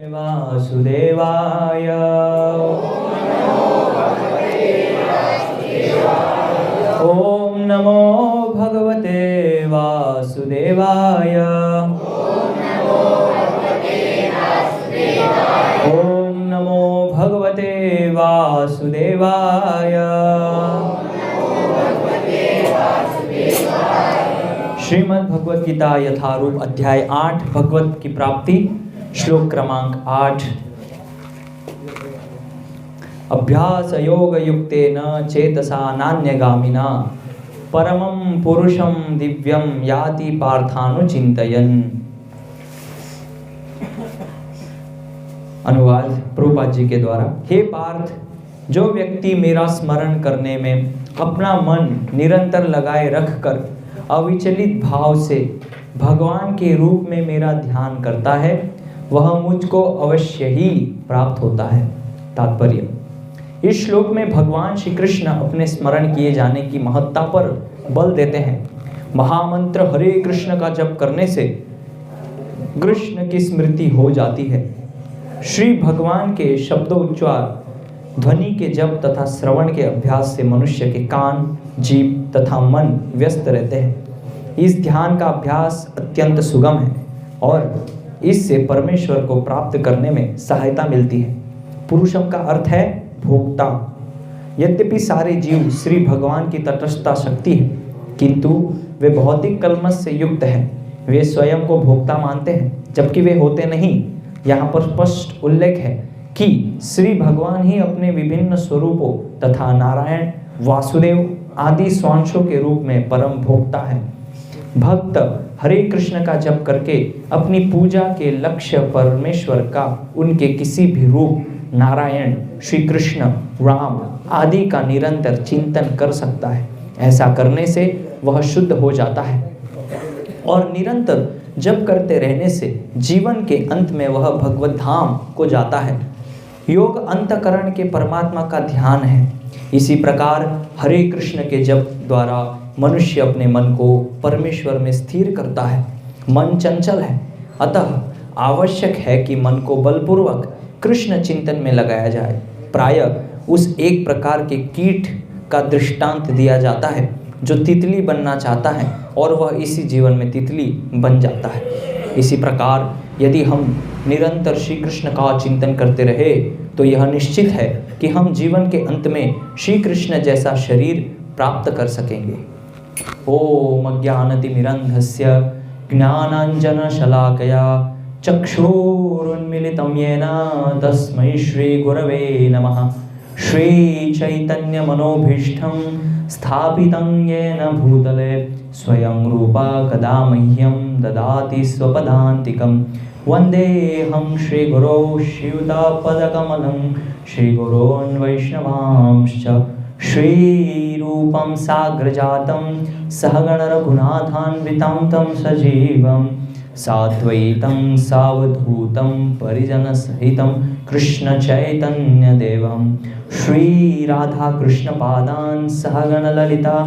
वासुदेवाय। ओम नमो भगवते वासुदेवाय। ओम नमो भगवते वासुदेवाय। श्रीमद् भगवद गीता यथारूप अध्याय 8 भगवत की प्राप्ति श्लोक क्रमांक 8। अभ्यास योग युक्तेन चेतसा नान्यगामिना परमं पुरुषं दिव्यं याति पार्थानुचिन्तयन्। अनुवाद प्रभुपाद जी के द्वारा। हे पार्थ, जो व्यक्ति मेरा स्मरण करने में अपना मन निरंतर लगाए रखकर अविचलित भाव से भगवान के रूप में मेरा ध्यान करता है, वह मुझको अवश्य ही प्राप्त होता है। तात्पर्य: इस श्लोक में भगवान श्री कृष्ण अपने स्मरण किए जाने की महत्ता पर बल देते हैं। महामंत्र हरे कृष्ण का जप करने से कृष्ण की स्मृति हो जाती है। श्री भगवान के शब्दोच्चार, ध्वनि के जप तथा श्रवण के अभ्यास से मनुष्य के कान, जीभ तथा मन व्यस्त रहते हैं। इस ध्यान का अभ्यास अत्यंत सुगम है और इससे परमेश्वर को प्राप्त करने में सहायता मिलती है। पुरुषम का अर्थ है भोक्ता। यद्यपि सारे जीव श्री भगवान की तटस्थ शक्ति है, किंतु वे भौतिक कल्मश से युक्त हैं। वे स्वयं को भोक्ता मानते हैं, जबकि वे होते नहीं। यहाँ पर स्पष्ट उल्लेख है कि श्री भगवान ही अपने विभिन्न स्वरूपों तथा नारायण, वासुदेव आदि स्वांशों के रूप में परम भोक्ता है। भक्त हरे कृष्ण का जप करके अपनी पूजा के लक्ष्य परमेश्वर का उनके किसी भी रूप, नारायण, श्री कृष्ण, राम आदि का निरंतर चिंतन कर सकता है। ऐसा करने से वह शुद्ध हो जाता है और निरंतर जप करते रहने से जीवन के अंत में वह भगवत धाम को जाता है। योग अंतकरण के परमात्मा का ध्यान है। इसी प्रकार हरे कृष्ण के जप द्वारा मनुष्य अपने मन को परमेश्वर में स्थिर करता है। मन चंचल है, अतः आवश्यक है कि मन को बलपूर्वक कृष्ण चिंतन में लगाया जाए। प्रायः उस एक प्रकार के कीट का दृष्टांत दिया जाता है जो तितली बनना चाहता है और वह इसी जीवन में तितली बन जाता है। इसी प्रकार यदि हम निरंतर श्री कृष्ण का चिंतन करते रहे तो यह निश्चित है कि हम जीवन के अंत में श्री कृष्ण जैसा शरीर प्राप्त कर सकेंगे। ओम अज्ञानतिमिरन्धस्य ज्ञानाञ्जनशलाकया चक्षुरुन्मीलितं येन तस्मै श्रीगुरवे नमः। श्रीचैतन्यमनोभीष्टं स्थापितं येन भूतले स्वयं रूपा कदा मह्यं ददाति स्वपदान्तिकं। वन्देऽहं श्रीगुरो श्रीयुतापदकमलं श्रीगुरोन् वैष्णवांश्च। श्रीरूपं साग्रजातं सहगण रघुनाथान्वितं तं सजीवं साद्वैतं सावधूतं परिजनसहितं कृष्ण चैतन्यदेवं श्रीराधाकृष्णपादान् सहगण ललिता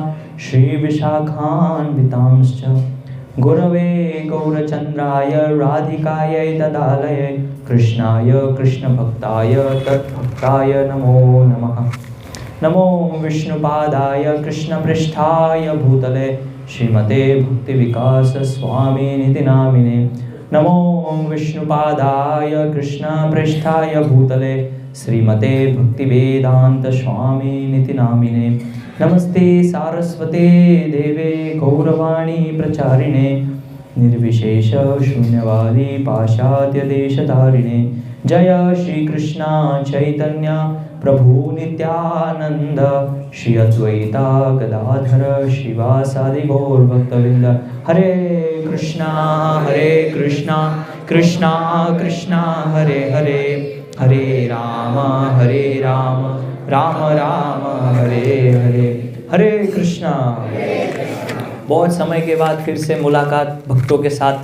श्रीविशाखान्वितांश्च। गुरवे गौरचन्द्राय राधिकायै तदालये कृष्णाय कृष्णभक्ताय तद्भक्ताय नमो नमः। नमो विष्णुपादाय कृष्णपृष्ठाय भूतले श्रीमते भक्तिविकास स्वामिनिति नामिने। नमो विष्णुपादाय कृष्णपृष्ठाय भूतले श्रीमते भक्तिवेदांत स्वामिनिति नामिने। नमस्ते सारस्वते देवे गौरवाणी प्रचारिणे निर्विशेष शून्यवादी पाश्चात्य देशधारिणे। जय श्री कृष्ण चैतन्य प्रभु नित्यानंद श्री अद्वैता गदाधर श्रीवासादि गौर भक्तवृंद। हरे कृष्णा कृष्णा कृष्णा हरे हरे, हरे राम राम राम हरे हरे। हरे कृष्णा। बहुत समय के बाद फिर से मुलाकात भक्तों के साथ,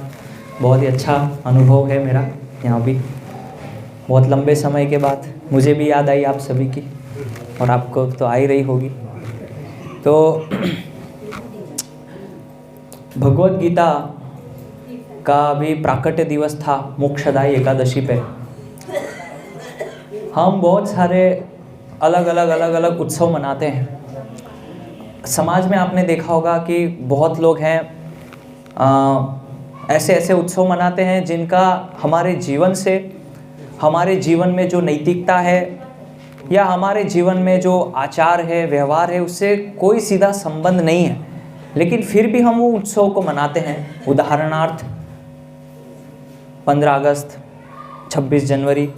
बहुत ही अच्छा अनुभव है मेरा यहाँ भी। बहुत लंबे समय के बाद मुझे भी याद आई आप सभी की, और आपको तो आ ही रही होगी। तो भगवद गीता का भी प्राकट्य दिवस था मोक्षदायी एकादशी पे, हम बहुत सारे अलग अलग उत्सव मनाते हैं। समाज में आपने देखा होगा कि बहुत लोग हैं ऐसे उत्सव मनाते हैं जिनका हमारे जीवन से, हमारे जीवन में जो नैतिकता है या हमारे जीवन में जो आचार है, व्यवहार है, उससे कोई सीधा संबंध नहीं है, लेकिन फिर भी हम वो उत्सव को मनाते हैं। उदाहरणार्थ 15 अगस्त, 26 जनवरी,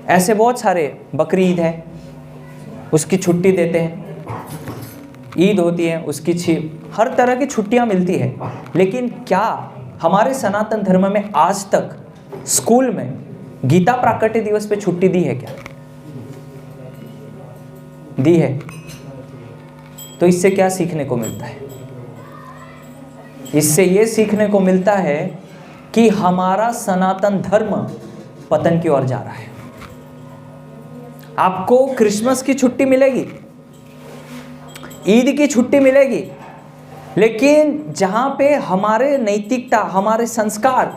ऐसे बहुत सारे, बकरी ईद है उसकी छुट्टी देते हैं, ईद होती है उसकी हर तरह की छुट्टियां मिलती है। लेकिन क्या हमारे सनातन धर्म में आज तक स्कूल में गीता प्राकट्य दिवस पे छुट्टी दी है क्या? दी है? तो इससे क्या सीखने को मिलता है? इससे ये सीखने को मिलता है कि हमारा सनातन धर्म पतन की ओर जा रहा है। आपको क्रिसमस की छुट्टी मिलेगी, ईद की छुट्टी मिलेगी, लेकिन जहां पे हमारे नैतिकता, हमारे संस्कार,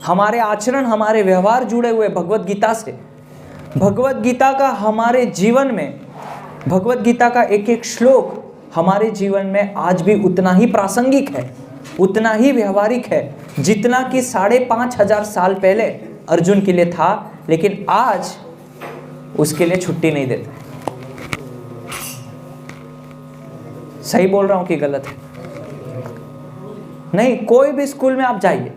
हमारे आचरण, हमारे व्यवहार जुड़े हुए भगवत गीता से, भगवत गीता का हमारे जीवन में, भगवत गीता का एक एक श्लोक हमारे जीवन में आज भी उतना ही प्रासंगिक है, उतना ही व्यवहारिक है जितना कि 5,500 साल पहले अर्जुन के लिए था। लेकिन आज उसके लिए छुट्टी नहीं देते। सही बोल रहा हूं कि गलत है? नहीं, कोई भी स्कूल में आप जाइए,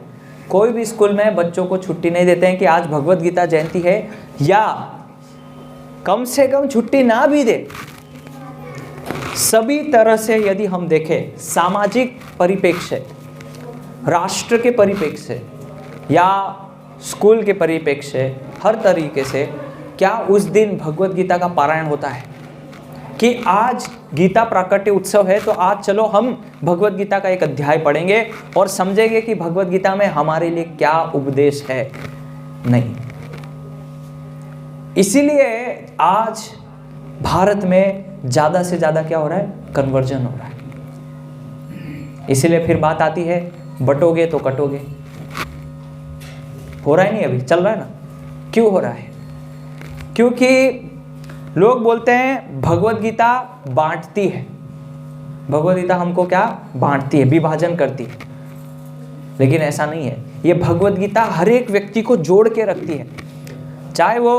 कोई भी स्कूल में बच्चों को छुट्टी नहीं देते हैं कि आज भगवत गीता जयंती है, या कम से कम छुट्टी ना भी दे। सभी तरह से यदि हम देखें, सामाजिक परिप्रेक्ष्य, राष्ट्र के परिप्रेक्ष्य या स्कूल के परिप्रेक्ष्य, हर तरीके से क्या उस दिन भगवत गीता का पारायण होता है कि आज गीता प्राकट्य उत्सव है तो आज चलो हम भगवत गीता का एक अध्याय पढ़ेंगे और समझेंगे कि भगवत गीता में हमारे लिए क्या उपदेश है? नहीं। इसीलिए आज भारत में ज़्यादा से ज़्यादा क्या हो रहा है? कन्वर्जन हो रहा है। इसीलिए फिर बात आती है, बटोगे तो कटोगे। हो रहा है नहीं, अभी चल रहा है ना। क्यों हो रहा है? क्योंकि लोग बोलते हैं भगवत गीता बांटती है, भगवत गीता हमको क्या बांटती है, विभाजन करती है। लेकिन ऐसा नहीं है। ये भगवत गीता हर एक व्यक्ति को जोड़ के रखती है, चाहे वो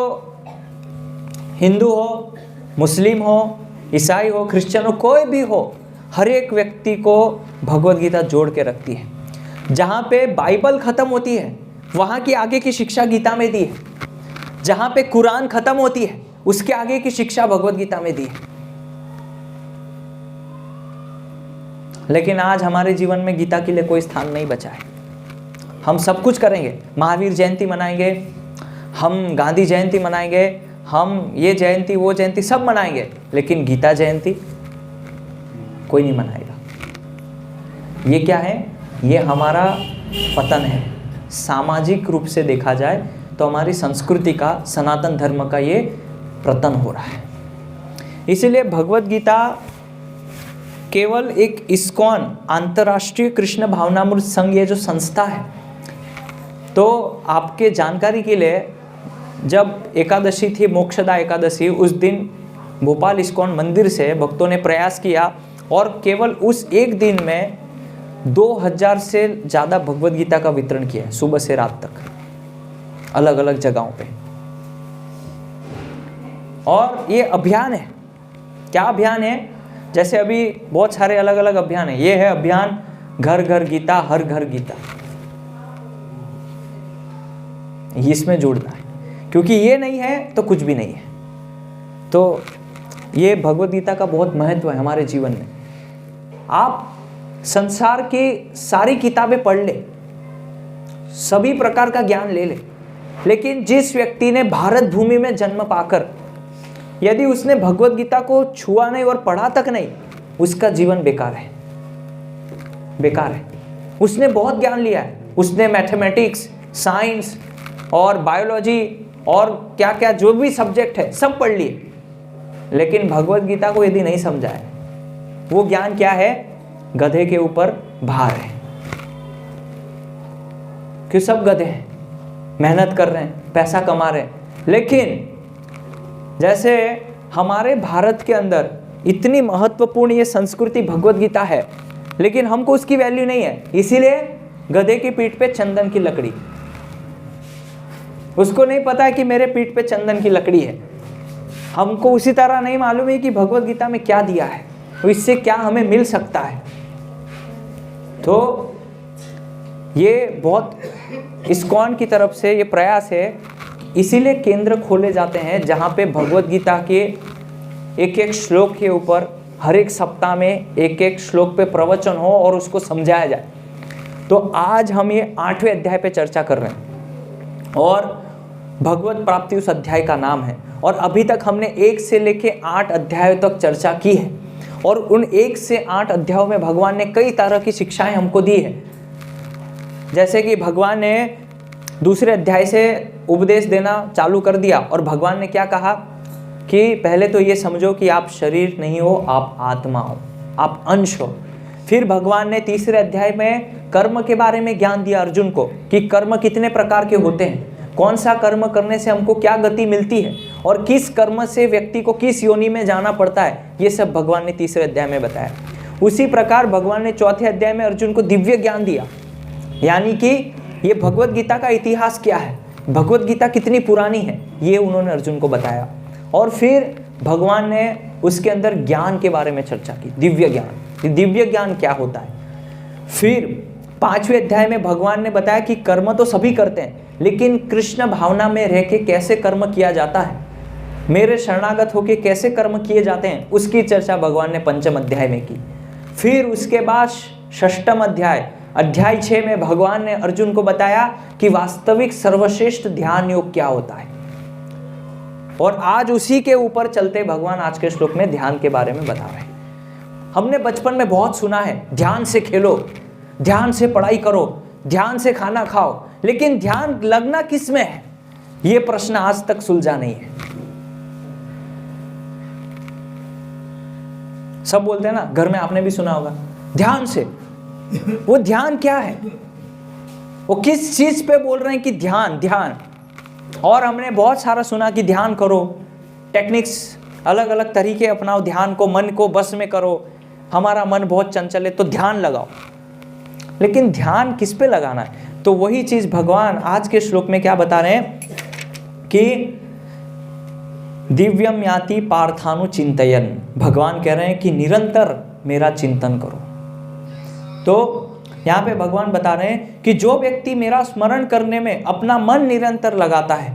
हिंदू हो, मुस्लिम हो, ईसाई हो, क्रिश्चियन हो, कोई भी हो, हर एक व्यक्ति को भगवत गीता जोड़ के रखती है। जहाँ पे बाइबल खत्म होती है वहाँ की आगे की शिक्षा गीता में दी है, जहाँ पे कुरान खत्म होती है उसके आगे की शिक्षा भगवत गीता में दी है। लेकिन आज हमारे जीवन में गीता के लिए कोई स्थान नहीं बचा है। हम सब कुछ करेंगे, महावीर जयंती मनाएंगे, हम गांधी जयंती मनाएंगे, हम ये जयंती वो जयंती सब मनाएंगे, लेकिन गीता जयंती कोई नहीं मनाएगा। ये क्या है? ये हमारा पतन है। सामाजिक रूप से देखा जाए तो हमारी संस्कृति का, सनातन धर्म का ये पतन हो रहा है। इसीलिए भगवत गीता केवल एक इस्कॉन, अंतर्राष्ट्रीय कृष्ण भावनामृत संघ, ये जो संस्था है, तो आपके जानकारी के लिए जब एकादशी थी, मोक्षदा एकादशी, उस दिन भोपाल इस्कॉन मंदिर से भक्तों ने प्रयास किया और केवल उस एक दिन में 2000 से ज़्यादा भगवत गीता का वितरण किया है, सुबह से रात तक, अलग अलग जगहों पे। और ये अभियान है, क्या अभियान है? जैसे अभी बहुत सारे अलग अलग अभियान है। ये है अभियान घर घर गीता, हर घर गीता। इसमें जुड़ना है, क्योंकि ये नहीं है तो कुछ भी नहीं है। तो ये भगवत गीता का बहुत महत्व है हमारे जीवन में। आप संसार की सारी किताबें पढ़ ले, सभी प्रकार का ज्ञान ले ले, लेकिन जिस व्यक्ति ने भारत भूमि में जन्म पाकर यदि उसने भगवत गीता को छुआ नहीं और पढ़ा तक नहीं, उसका जीवन बेकार है, बेकार है। उसने बहुत ज्ञान लिया है, उसने मैथमेटिक्स, साइंस और बायोलॉजी और क्या क्या जो भी सब्जेक्ट है सब पढ़ लिए, लेकिन भगवत गीता को यदि नहीं समझा है, वो ज्ञान क्या है? गधे के ऊपर भार है। क्यों? सब गधे हैं, मेहनत कर रहे हैं, पैसा कमा रहे हैं, लेकिन जैसे हमारे भारत के अंदर इतनी महत्वपूर्ण ये संस्कृति भगवत गीता है, लेकिन हमको उसकी वैल्यू नहीं है। इसीलिए गधे की पीठ पे चंदन की लकड़ी, उसको नहीं पता है कि मेरे पीठ पे चंदन की लकड़ी है। हमको उसी तरह नहीं मालूम है कि भगवत गीता में क्या दिया है, इससे क्या हमें मिल सकता है। तो ये बहुत इस्कॉन की तरफ से ये प्रयास है, इसीलिए केंद्र खोले जाते हैं जहाँ पे भगवत गीता के एक एक श्लोक के ऊपर हर एक सप्ताह में एक एक श्लोक पे प्रवचन हो और उसको समझाया जाए। तो आज हम ये 8वें अध्याय पे चर्चा कर रहे हैं और भगवत प्राप्ति उस अध्याय का नाम है। और अभी तक हमने 1 से लेके 8 अध्यायों तक चर्चा की है और उन 1 से 8 अध्यायों में भगवान ने कई तरह की शिक्षाएं हमको दी है। जैसे कि भगवान ने दूसरे अध्याय से उपदेश देना चालू कर दिया और भगवान ने क्या कहा कि पहले तो ये समझो कि आप शरीर नहीं हो, आप आत्मा हो, आप अंश हो। फिर भगवान ने तीसरे अध्याय में कर्म के बारे में ज्ञान दिया अर्जुन को कि कर्म कितने प्रकार के होते हैं, कौन सा कर्म करने से हमको क्या गति मिलती है और किस कर्म से व्यक्ति को किस योनि में जाना पड़ता है, ये सब भगवान ने तीसरे अध्याय में बताया। उसी प्रकार भगवान ने चौथे अध्याय में अर्जुन को दिव्य ज्ञान दिया, यानी कि ये भगवत गीता का इतिहास क्या है, भगवत गीता कितनी पुरानी है, ये उन्होंने अर्जुन को बताया। और फिर भगवान ने उसके अंदर ज्ञान के बारे में चर्चा की, दिव्य ज्ञान, दिव्य ज्ञान क्या होता है। फिर 5वें अध्याय में भगवान ने बताया कि कर्म तो सभी करते हैं, लेकिन कृष्ण भावना में रह के कैसे कर्म किया जाता है, मेरे शरणागत होके कैसे कर्म किए जाते हैं, उसकी चर्चा भगवान ने 5वें अध्याय में की। फिर उसके बाद 6वां अध्याय 6 में भगवान ने अर्जुन को बताया कि वास्तविक सर्वश्रेष्ठ ध्यान योग क्या होता है। और आज उसी के ऊपर चलते भगवान आज के श्लोक में ध्यान के बारे में बता रहे हैं। हमने बचपन में बहुत सुना है, ध्यान से खेलो, ध्यान से पढ़ाई करो, ध्यान से खाना खाओ, लेकिन ध्यान लगना किस में है, ये प्रश्न आज तक सुलझा नहीं है। सब बोलते हैं ना, घर में आपने भी सुना होगा ध्यान से, वो ध्यान क्या है, वो किस चीज पे बोल रहे हैं कि ध्यान ध्यान। और हमने बहुत सारा सुना कि ध्यान करो, टेक्निक्स अलग अलग तरीके अपनाओ, ध्यान को, मन को बस में करो, हमारा मन बहुत चंचल है तो ध्यान लगाओ। लेकिन ध्यान किस पे लगाना है, तो वही चीज भगवान आज के श्लोक में क्या बता रहे हैं कि दिव्यम याति पार्थानु चिंतयन, भगवान कह रहे हैं कि निरंतर मेरा चिंतन करो। तो यहाँ पे भगवान बता रहे हैं कि जो व्यक्ति मेरा स्मरण करने में अपना मन निरंतर लगाता है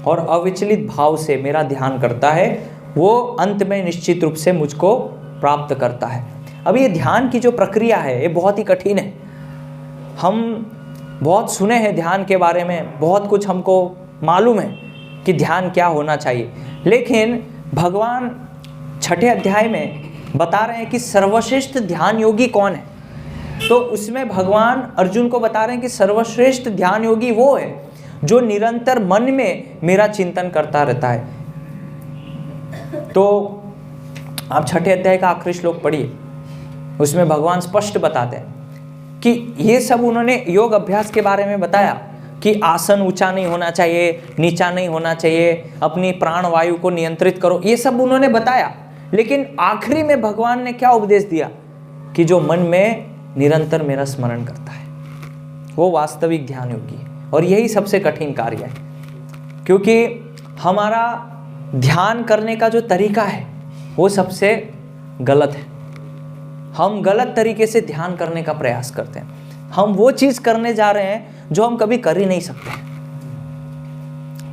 और अविचलित भाव से मेरा ध्यान करता है, वो अंत में निश्चित रूप से मुझको प्राप्त करता है। अब ये ध्यान की जो प्रक्रिया है ये बहुत ही कठिन है। हम बहुत सुने हैं ध्यान के बारे में, बहुत कुछ हमको मालूम है कि ध्यान क्या होना चाहिए, लेकिन भगवान 6ठे अध्याय में बता रहे हैं कि सर्वश्रेष्ठ ध्यान योगी कौन है। तो उसमें भगवान अर्जुन को बता रहे हैं कि सर्वश्रेष्ठ ध्यान योगी वो है जो निरंतर मन में मेरा चिंतन करता रहता है। तो आप 6ठे अध्याय का आखिरी श्लोक पढ़िए, उसमें भगवान स्पष्ट बताते हैं कि ये सब उन्होंने योग अभ्यास के बारे में बताया कि आसन ऊंचा नहीं होना चाहिए, नीचा नहीं होना चाहिए, अपनी प्राण वायु को नियंत्रित करो, ये सब उन्होंने बताया। लेकिन आखिरी में भगवान ने क्या उपदेश दिया कि जो मन में निरंतर मेरा स्मरण करता है वो वास्तविक ध्यान योगी है। और यही सबसे कठिन कार्य है, क्योंकि हमारा ध्यान करने का जो तरीका है वो सबसे गलत है। हम गलत तरीके से ध्यान करने का प्रयास करते हैं, हम वो चीज़ करने जा रहे हैं जो हम कभी कर ही नहीं सकते।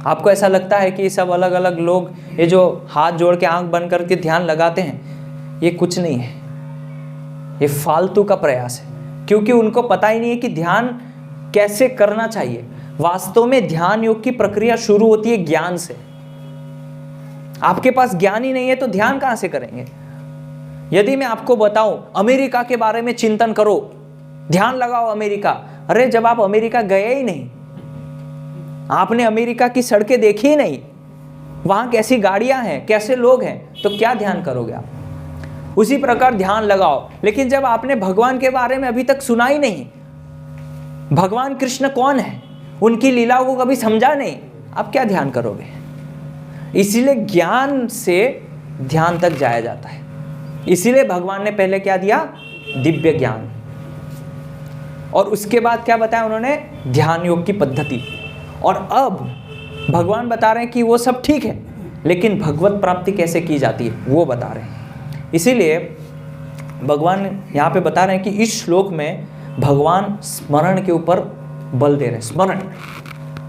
आपको ऐसा लगता है कि सब अलग अलग लोग ये जो हाथ जोड़ के आंख बंद करके ध्यान लगाते हैं, ये कुछ नहीं है, ये फालतू का प्रयास है, क्योंकि उनको पता ही नहीं है कि ध्यान कैसे करना चाहिए। वास्तव में ध्यान योग की प्रक्रिया शुरू होती है ज्ञान से। आपके पास ज्ञान ही नहीं है तो ध्यान कहां से करेंगे। यदि मैं आपको बताऊं अमेरिका के बारे में चिंतन करो, ध्यान लगाओ अमेरिका, अरे जब आप अमेरिका गए ही नहीं, आपने अमेरिका की सड़कें देखी ही नहीं, वहां कैसी गाड़ियां हैं, कैसे लोग हैं, तो क्या ध्यान करोगे आप। उसी प्रकार ध्यान लगाओ, लेकिन जब आपने भगवान के बारे में अभी तक सुना ही नहीं, भगवान कृष्ण कौन है, उनकी लीलाओं को कभी समझा नहीं, आप क्या ध्यान करोगे? इसीलिए ज्ञान से ध्यान तक जाया जाता है। इसीलिए भगवान ने पहले क्या दिया? दिव्य ज्ञान, और उसके बाद क्या बताया उन्होंने? ध्यान योग की पद्धति। और अब भगवान बता रहे हैं कि वो सब ठीक है, लेकिन भगवत प्राप्ति कैसे की जाती है वो बता रहे हैं। इसीलिए भगवान यहाँ पे बता रहे हैं कि इस श्लोक में भगवान स्मरण के ऊपर बल दे रहे हैं। स्मरण,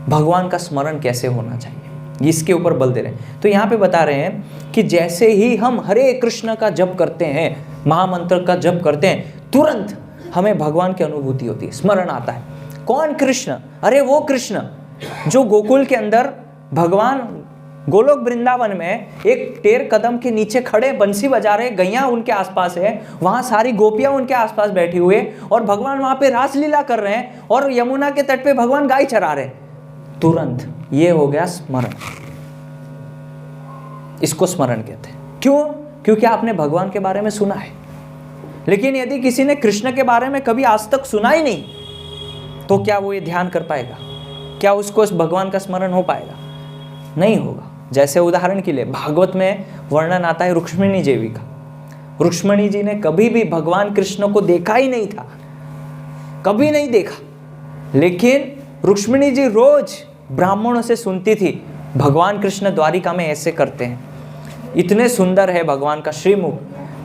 भगवान का स्मरण कैसे होना चाहिए, इसके ऊपर बल दे रहे हैं। तो यहाँ पे बता रहे हैं कि जैसे ही हम हरे कृष्ण का जप करते हैं, महामंत्र का जप करते हैं, तुरंत हमें भगवान की अनुभूति होती है, स्मरण आता है। कौन? कृष्ण। अरे वो कृष्ण जो गोकुल के अंदर, भगवान गोलोक वृंदावन में एक टेर कदम के नीचे खड़े बंसी बजा रहे, गैया उनके आसपास है, वहां सारी गोपियां उनके आसपास बैठी हुए, और भगवान वहां पे रासलीला कर रहे हैं, और यमुना के तट पे भगवान गाय चरा रहे। तुरंत ये हो गया स्मरण। इसको स्मरण कहते हैं। क्यों? क्योंकि आपने भगवान के बारे में सुना है। लेकिन यदि किसी ने कृष्ण के बारे में कभी आज तक सुना ही नहीं, तो क्या वो ये ध्यान कर पाएगा? क्या उसको इस भगवान का स्मरण हो पाएगा? नहीं होगा। जैसे उदाहरण के लिए भागवत में वर्णन आता है रुक्मिणी देवी का। रुक्मिणी जी ने कभी भी भगवान कृष्ण को देखा ही नहीं था, कभी नहीं देखा, लेकिन रुक्मिणी जी रोज ब्राह्मणों से सुनती थी भगवान कृष्ण द्वारिका में ऐसे करते हैं, इतने सुंदर है भगवान का श्रीमुख,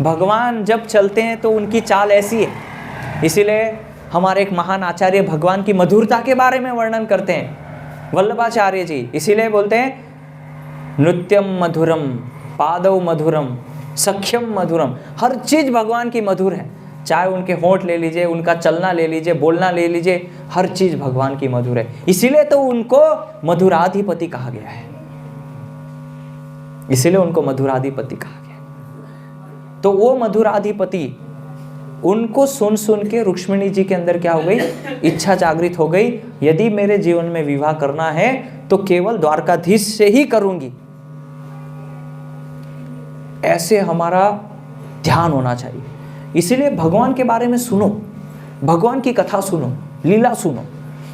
भगवान जब चलते हैं तो उनकी चाल ऐसी है। इसीलिए हमारे एक महान आचार्य भगवान की मधुरता के बारे में वर्णन करते हैं, वल्लभाचार्य जी। इसीलिए बोलते हैं नृत्यम मधुरम, पादौ मधुरम, सख्यम मधुरम। हर चीज भगवान की मधुर है, चाहे उनके होंठ ले लीजिए, उनका चलना ले लीजिए, बोलना ले लीजिए, हर चीज भगवान की मधुर है। इसीलिए तो उनको मधुराधिपति कहा गया है, इसीलिए उनको मधुराधिपति कहा गया। तो वो मधुराधिपति, उनको सुन सुन के रुक्मिणी जी के अंदर क्या हो गई? इच्छा जागृत हो गई, यदि मेरे जीवन में विवाह करना है तो केवल द्वारकाधीश से ही करूंगी। ऐसे हमारा ध्यान होना चाहिए। इसीलिए भगवान के बारे में सुनो, भगवान की कथा सुनो, लीला सुनो।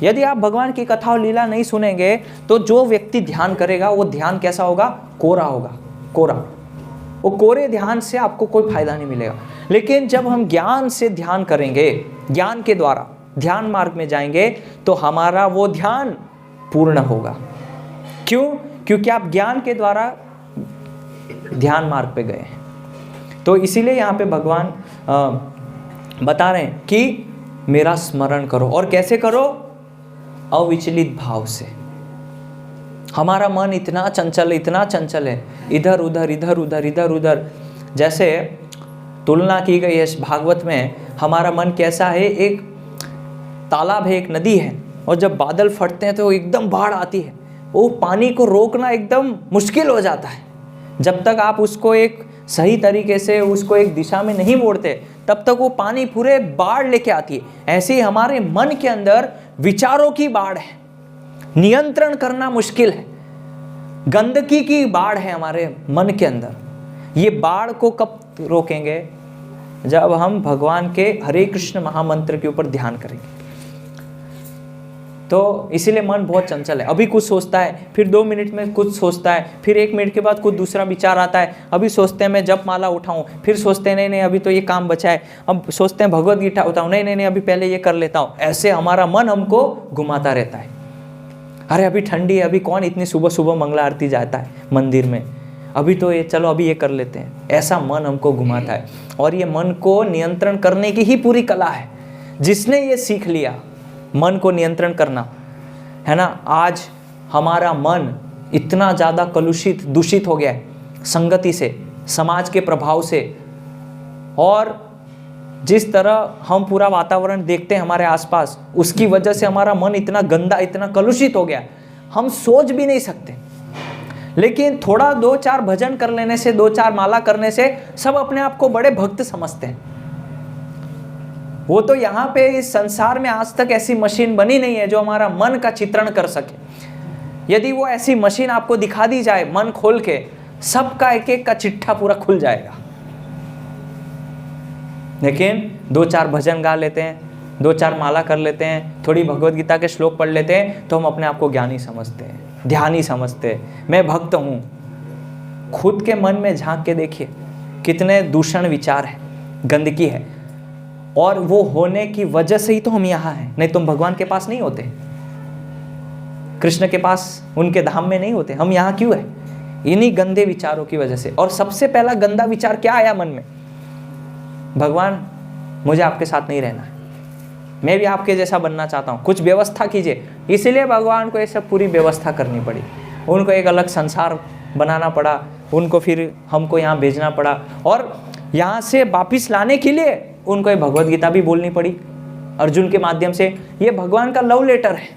यदि आप भगवान की कथा और लीला नहीं सुनेंगे तो जो व्यक्ति ध्यान करेगा वो ध्यान कैसा होगा? कोरा होगा, कोरा। वो कोरे ध्यान से आपको कोई फायदा नहीं मिलेगा। लेकिन जब हम ज्ञान से ध्यान करेंगे, ज्ञान के द्वारा ध्यान मार्ग में जाएंगे, तो हमारा वो ध्यान पूर्ण होगा। क्यों? क्योंकि आप ज्ञान के द्वारा ध्यान मार्ग पे गए हैं। तो इसीलिए यहाँ पे भगवान बता रहे हैं कि मेरा स्मरण करो। और कैसे करो? अविचलित भाव से। हमारा मन इतना चंचल, इतना चंचल है, इधर उधर इधर उधर इधर उधर। जैसे तुलना की गई है भागवत में, हमारा मन कैसा है? एक तालाब है, एक नदी है, और जब बादल फटते हैं तो एकदम बाढ़ आती है, वो पानी को रोकना एकदम मुश्किल हो जाता है। जब तक आप उसको एक सही तरीके से उसको एक दिशा में नहीं मोड़ते, तब तक वो पानी पूरे बाढ़ लेके आती है। ऐसे ही हमारे मन के अंदर विचारों की बाढ़ है, नियंत्रण करना मुश्किल है, गंदगी की बाढ़ है हमारे मन के अंदर। ये बाढ़ को कब रोकेंगे? जब हम भगवान के हरे कृष्ण महामंत्र के ऊपर ध्यान करेंगे। तो इसीलिए मन बहुत चंचल है। अभी कुछ सोचता है, फिर 2 मिनट में कुछ सोचता है, फिर 1 मिनट के बाद कुछ दूसरा विचार आता है। अभी सोचते हैं मैं जप माला उठाऊं, फिर सोचते हैं नहीं अभी तो ये काम बचा है, अब सोचते हैं भगवत गीता उठाऊं, नहीं अभी पहले ये कर लेता हूं। ऐसे हमारा मन हमको घुमाता रहता है। अरे अभी ठंडी है, अभी कौन इतनी सुबह सुबह मंगला आरती जाता है मंदिर में, अभी तो ये चलो अभी ये कर लेते हैं। ऐसा मन हमको घुमाता है। और ये मन को नियंत्रण करने की ही पूरी कला है। जिसने ये सीख लिया मन को नियंत्रण करना, है ना, आज हमारा मन इतना ज़्यादा कलुषित दूषित हो गया है संगति से, समाज के प्रभाव से, और जिस तरह हम पूरा वातावरण देखते हैं हमारे आसपास, उसकी वजह से हमारा मन इतना गंदा, इतना कलुषित हो गया, हम सोच भी नहीं सकते। लेकिन थोड़ा 2-4 भजन कर लेने से, 2-4 माला करने से सब अपने आप को बड़े भक्त समझते हैं। वो तो यहाँ पे इस संसार में आज तक ऐसी मशीन बनी नहीं है जो हमारा मन का चित्रण कर सके। यदि वो ऐसी मशीन आपको दिखा दी जाए मन खोल के, सबका एक एक का चिट्ठा पूरा खुल जाएगा। लेकिन 2-4 भजन गा लेते हैं, 2-4 माला कर लेते हैं, थोड़ी भगवत गीता के श्लोक पढ़ लेते हैं, तो हम अपने आप को ज्ञानी समझते हैं। ध्यानी समझते हैं, मैं भक्त हूँ। खुद के मन में झांक के देखिए कितने दूषण विचार है, गंदगी है, और वो होने की वजह से ही तो हम यहाँ हैं। नहीं तुम भगवान के पास नहीं होते, कृष्ण के पास, उनके धाम में नहीं होते। हम यहाँ क्यों है? इन्हीं गंदे विचारों की वजह से। और सबसे पहला गंदा विचार क्या आया मन में? भगवान मुझे आपके साथ नहीं रहना है, मैं भी आपके जैसा बनना चाहता हूँ, कुछ व्यवस्था कीजिए। इसलिए भगवान को ये सब पूरी व्यवस्था करनी पड़ी, उनको एक अलग संसार बनाना पड़ा, उनको फिर हमको यहाँ भेजना पड़ा, और यहाँ से वापिस लाने के लिए उनको ये भगवत गीता भी बोलनी पड़ी अर्जुन के माध्यम से। ये भगवान का लव लेटर है।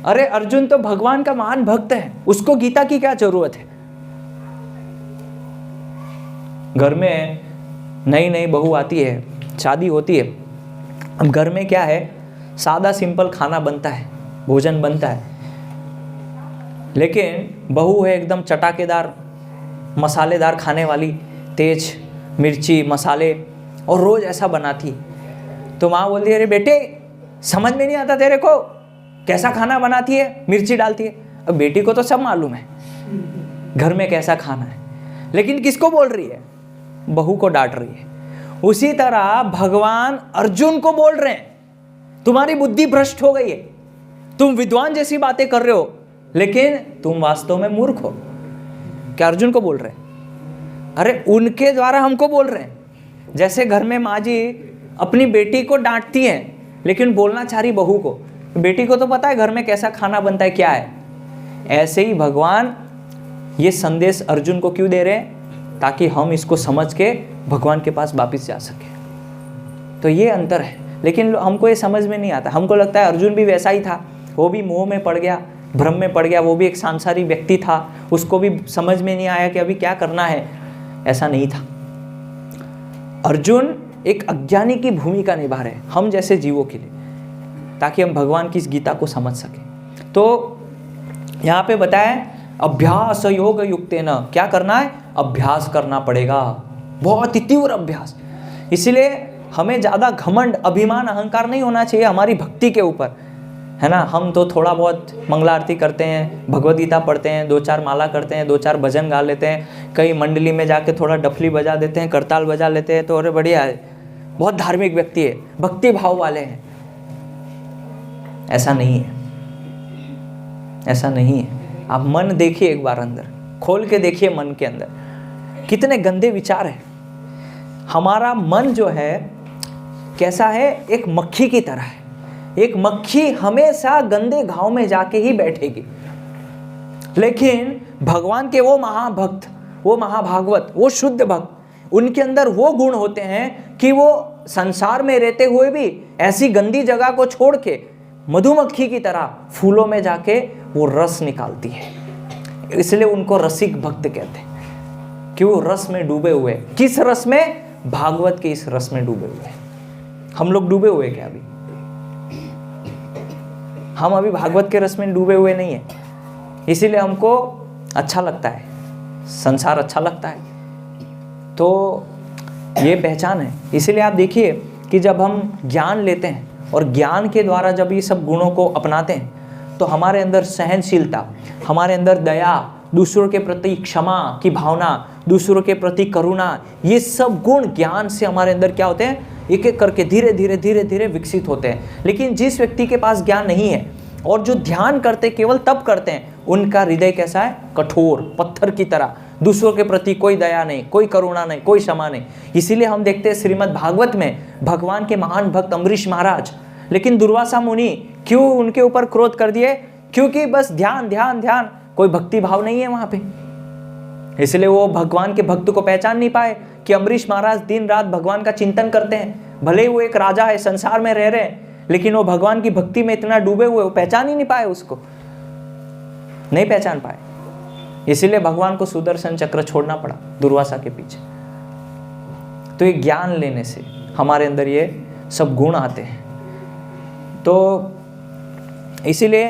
अरे अर्जुन तो भगवान का महान भक्त है, उसको गीता की क्या जरूरत है? घर में नई नई बहू आती है, शादी होती है, अब घर में क्या है, सादा सिंपल खाना बनता है, भोजन बनता है, लेकिन बहू है एकदम चटाकेदार मसालेदार खाने वाली, तेज मिर्ची मसाले, और रोज ऐसा बनाती। तो माँ बोलती है, अरे बेटे समझ में नहीं आता तेरे को, कैसा खाना बनाती है, मिर्ची डालती है। अब बेटी को तो सब मालूम है घर में कैसा खाना है, लेकिन किसको बोल रही है? बहू को डांट रही है। उसी तरह भगवान अर्जुन को बोल रहे हैं, तुम्हारी बुद्धि भ्रष्ट हो गई है, तुम विद्वान जैसी बातें कर रहे हो, लेकिन तुम वास्तव में मूर्ख हो। क्या अर्जुन को बोल रहे हैं? अरे उनके द्वारा हमको बोल रहे हैं। जैसे घर में माँ जी अपनी बेटी को डांटती हैं, लेकिन बोलना चाह रही बहू को, बेटी को तो पता है घर में कैसा खाना बनता है, क्या है। ऐसे ही भगवान ये संदेश अर्जुन को क्यों दे रहे हैं? ताकि हम इसको समझ के भगवान के पास वापिस जा सके। तो ये अंतर है, लेकिन हमको ये समझ में नहीं आता। हमको लगता है अर्जुन भी वैसा ही था, वो भी मोह में पड़ गया, भ्रम में पड़ गया, वो भी एक सांसारिक व्यक्ति था, उसको भी समझ में नहीं आया कि अभी क्या करना है। ऐसा नहीं था। अर्जुन एक अज्ञानी की भूमिका निभा रहे हम जैसे जीवों के लिए, ताकि हम भगवान की इस गीता को समझ सकें। तो यहाँ पे बताया अभ्यास योग युक्तेन, क्या करना है? अभ्यास करना पड़ेगा, बहुत ही तीव्र अभ्यास। इसलिए हमें ज़्यादा घमंड, अभिमान, अहंकार नहीं होना चाहिए हमारी भक्ति के ऊपर, है ना। हम तो थोड़ा बहुत मंगला आरती करते हैं, भगवद गीता पढ़ते हैं, 2-4 माला करते हैं, 2-4 भजन गा लेते हैं, कई मंडली में जाके थोड़ा डफली बजा देते हैं, करताल बजा लेते हैं, तो अरे बढ़िया है, बहुत धार्मिक व्यक्ति है, भक्ति भाव वाले हैं। ऐसा नहीं है, ऐसा नहीं है। आप मन देखिए एक बार, अंदर खोल के देखिए, मन के अंदर कितने गंदे विचार हैं। हमारा मन जो है कैसा है? एक मक्खी की तरह है। एक मक्खी हमेशा गंदे घाव में जाके ही बैठेगी, लेकिन भगवान के वो महाभक्त, वो महाभागवत, वो शुद्ध भक्त, उनके अंदर वो गुण होते हैं कि वो संसार में रहते हुए भी ऐसी गंदी जगह को छोड़ के मधुमक्खी की तरह फूलों में जाके वो रस निकालती है। इसलिए उनको रसिक भक्त कहते हैं, कि वो रस में डूबे हुए। किस रस में? भागवत के इस रस में डूबे हुए। हम लोग डूबे हुए क्या अभी? हम अभी भागवत के रस में डूबे हुए नहीं है। इसीलिए हमको अच्छा लगता है, संसार अच्छा लगता है। तो ये पहचान है। इसीलिए आप देखिए कि जब हम ज्ञान लेते हैं और ज्ञान के द्वारा जब ये सब गुणों को अपनाते हैं, तो हमारे अंदर सहनशीलता, हमारे अंदर दया, दूसरों के प्रति क्षमा की भावना, दूसरों के प्रति करुणा, ये सब गुण ज्ञान से हमारे अंदर क्या होते हैं? एक एक करके धीरे धीरे धीरे धीरे विकसित होते हैं। लेकिन जिस व्यक्ति के पास ज्ञान नहीं है और जो ध्यान करते केवल तब करते हैं, उनका हृदय कैसा है? कठोर, पत्थर की तरह। दूसरों के प्रति कोई दया नहीं, कोई करुणा नहीं, कोई क्षमा नहीं। इसीलिए हम देखते हैं श्रीमद् भागवत में भगवान के महान भक्त अम्बरीश महाराज, लेकिन दुर्वासा मुनि क्यों उनके ऊपर क्रोध कर दिए? क्योंकि बस ध्यान ध्यान ध्यान, कोई भक्ति भाव नहीं है वहां पे। इसलिए वो भगवान के भक्त को पहचान नहीं पाए कि अम्बरीश महाराज दिन रात भगवान का चिंतन करते हैं। भले ही वो एक राजा है, संसार में रह रहे हैं, लेकिन वो भगवान की भक्ति में इतना डूबे हुए, वो पहचान ही नहीं पाए, उसको नहीं पहचान पाए। इसीलिए भगवान को सुदर्शन चक्र छोड़ना पड़ा दुर्वासा के पीछे। तो ये ज्ञान लेने से हमारे अंदर ये सब गुण आते हैं। तो इसीलिए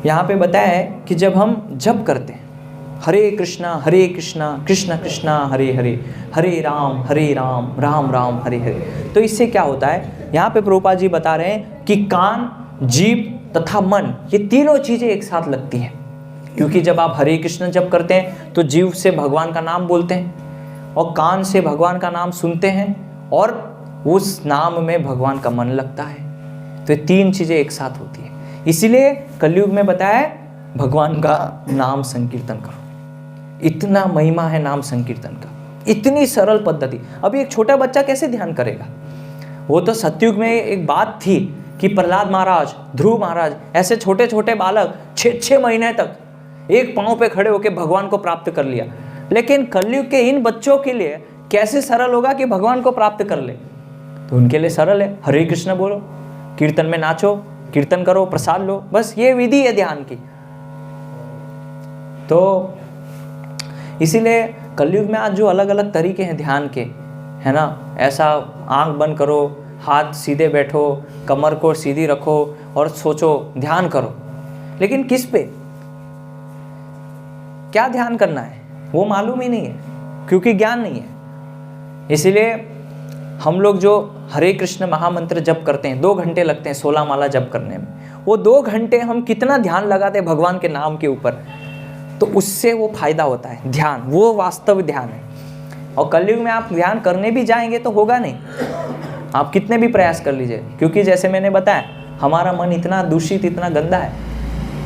यहाँ पे बताया है कि जब हम जप करते हैं हरे कृष्णा कृष्ण कृष्णा हरे हरे, हरे राम राम राम हरे हरे, तो इससे क्या होता है? यहाँ पे प्रभुपाद जी बता रहे हैं कि कान, जीभ तथा मन, ये तीनों चीजें एक साथ लगती हैं। क्योंकि जब आप हरे कृष्ण जप करते हैं तो जीव से भगवान का नाम बोलते हैं और कान से भगवान का नाम सुनते हैं और उस नाम में भगवान का मन लगता है। तो ये तीन चीजें एक साथ होती है। इसीलिए कलयुग में बताया है भगवान का नाम संकीर्तन करो। इतना महिमा है नाम संकीर्तन का, इतनी सरल पद्धति। अभी एक छोटा बच्चा कैसे ध्यान करेगा? वो तो सतयुग में एक बात थी कि प्रहलाद महाराज, ध्रुव महाराज, ऐसे छोटे छोटे बालक 6-6 महीने तक एक पांव पे खड़े होकर भगवान को प्राप्त कर लिया। लेकिन कलयुग के इन बच्चों के लिए कैसे सरल होगा कि भगवान को प्राप्त कर ले? तो उनके लिए सरल है, हरे कृष्ण बोलो, कीर्तन में नाचो, कीर्तन करो, प्रसाद लो, बस ये विधि है ध्यान की। तो इसीलिए कलयुग में आज जो अलग अलग तरीके हैं ध्यान के, है ना, ऐसा आंख बंद करो, हाथ सीधे बैठो, कमर को सीधी रखो और सोचो, ध्यान करो। लेकिन किस पे, क्या ध्यान करना है वो मालूम ही नहीं है, क्योंकि ज्ञान नहीं है। इसीलिए हम लोग जो हरे कृष्ण महामंत्र जप करते हैं, 2 घंटे लगते हैं 16 माला जप करने में, वो 2 घंटे हम कितना ध्यान लगाते हैं भगवान के नाम के ऊपर, तो उससे वो फायदा होता है। ध्यान वो वास्तविक ध्यान है। और कलयुग में आप ध्यान करने भी जाएंगे तो होगा नहीं, आप कितने भी प्रयास कर लीजिए, क्योंकि जैसे मैंने बताया हमारा मन इतना दूषित, इतना गंदा है,